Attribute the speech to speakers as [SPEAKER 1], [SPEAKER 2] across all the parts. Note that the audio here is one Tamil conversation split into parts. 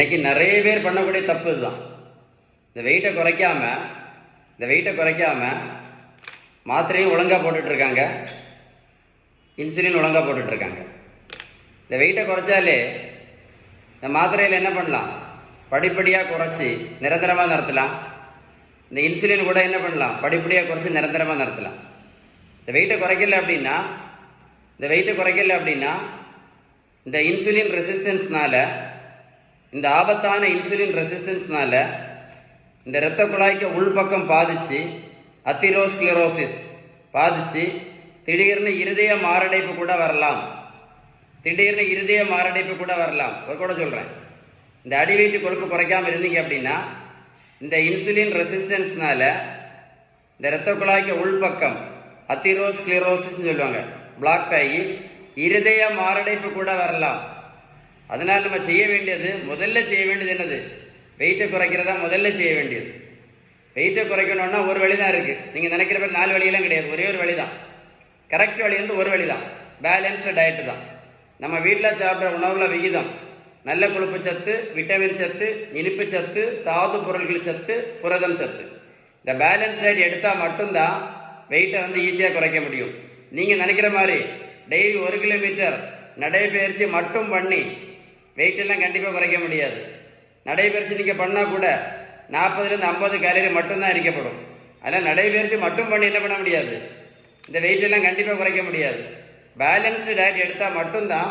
[SPEAKER 1] இன்னைக்கு நிறைய பேர் பண்ணக்கூடிய தப்பு இதுதான். இந்த வெயிட்டை குறைக்காம மாத்திரையும் ஒழுங்காக போட்டுட்ருக்காங்க, இன்சுலின் ஒழுங்காக போட்டுட்ருக்காங்க. இந்த வெயிட்டை குறைச்சாலே இந்த மாத்திரையில் என்ன பண்ணலாம், படிப்படியாக குறைச்சி நிரந்தரமாக நிறுத்தலாம். இந்த இன்சுலின் கூட என்ன பண்ணலாம், படிப்படியாக குறைச்சி நிரந்தரமாக நிறுத்தலாம். இந்த வெயிட்டை குறைக்கல அப்படின்னா இந்த இன்சுலின் ரெசிஸ்டன்ஸ்னால, இந்த ஆபத்தான இன்சுலின் ரெசிஸ்டன்ஸ்னால இந்த இரத்த குழாய்க்கு உள்பக்கம் பாதிச்சு அத்திரோஸ்க்ளரோசிஸ் பாதிச்சு திடீர்னு இருதய மாரடைப்பு கூட வரலாம். ஒரு கூட சொல்கிறேன், இந்த அடிவயிற்று கொழுப்பு குறைக்காமல் இருந்தீங்க அப்படின்னா இந்த இன்சுலின் ரெசிஸ்டன்ஸ்னால இந்த இரத்த குழாய்க்கு உள்பக்கம் அத்திரோஸ்க்ளரோசிஸ்ன்னு சொல்லுவாங்க, பிளாக் ஆகி இருதய மாரடைப்பு கூட வரலாம். அதனால் நம்ம முதல்ல செய்ய வேண்டியது என்னது, வெயிட்டை குறைக்கிறதா முதல்ல செய்ய வேண்டியது. வெயிட்டை குறைக்கணும்னா ஒரு வழி தான் இருக்குது. நீங்கள் நினைக்கிற பேர் 4 வழியெல்லாம் கிடையாது, ஒரே ஒரு வழி தான். கரெக்ட் வழி வந்து ஒரு வழி தான், பேலன்ஸ்டு டயட்டு தான். நம்ம வீட்டில் சாப்பிட்ற உணவுல விகிதம், நல்ல கொழுப்பு சத்து, விட்டமின் சத்து, இனிப்பு சத்து, தாது பொருட்கள் சத்து, புரதம் சத்து, இந்த பேலன்ஸ் டயட் எடுத்தால் மட்டும்தான் வெயிட்டை வந்து ஈஸியாக குறைக்க முடியும். நீங்கள் நினைக்கிற மாதிரி டெய்லி 1 கிலோமீட்டர் நடைபயிற்சி மட்டும் பண்ணி வெயிட்டெல்லாம் கண்டிப்பாக குறைக்க முடியாது. நடைபயிற்சி நீங்கள் பண்ணால் கூட 40லேருந்து 50 கேலரி மட்டும்தான் எரிக்கப்படும். அதனால் நடைபயிற்சி மட்டும் பண்ணி என்ன பண்ண முடியாது, இந்த வெயிட்டெல்லாம் கண்டிப்பாக குறைக்க முடியாது. பேலன்ஸ்டு டயட் எடுத்தால் மட்டும்தான்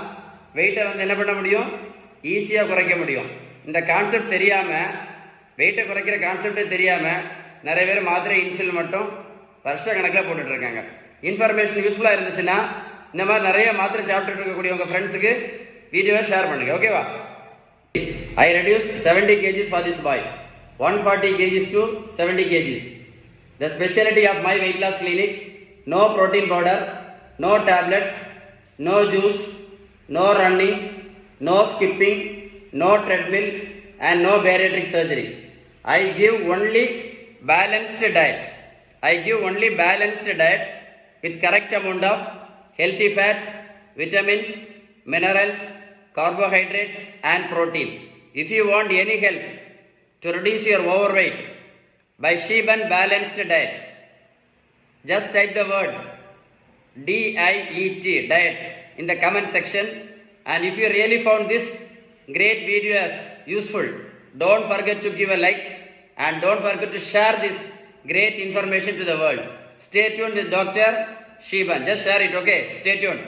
[SPEAKER 1] வெயிட்டை வந்து என்ன பண்ண முடியும், ஈஸியாக குறைக்க முடியும். இந்த கான்செப்ட் தெரியாமல், வெயிட்டை குறைக்கிற கான்செப்டே தெரியாமல் நிறைய பேர் மாத்திரை இன்சுலின் மட்டும் வருஷ கணக்கில் போட்டுட்ருக்காங்க. இன்ஃபர்மேஷன் யூஸ்ஃபுல்லாக இருந்துச்சுன்னா இந்த மாதிரி நிறைய மாத்திரை சாப்பிட்டுட்டு இருக்கக்கூடிய உங்கள் ஃப்ரெண்ட்ஸுக்கு வீடியோவை ஷேர் பண்ணுங்கள், ஓகேவா? I reduced 70 kgs for this boy, 140 kgs to 70 kgs. The specialty of my weight loss clinic: no protein powder, no tablets, no juice, no running, no skipping, no treadmill, and no bariatric surgery. I give only balanced diet with correct amount of healthy fat, vitamins, minerals, carbohydrates and protein. If you want any help to reduce your overweight by Sheban balanced diet, just type the word DIET, diet, in the comment section. And if you really found this great video as useful, don't forget to give a like and don't forget to share this great information to the world. Stay tuned with Dr. Sheban. Just share it, okay? Stay tuned.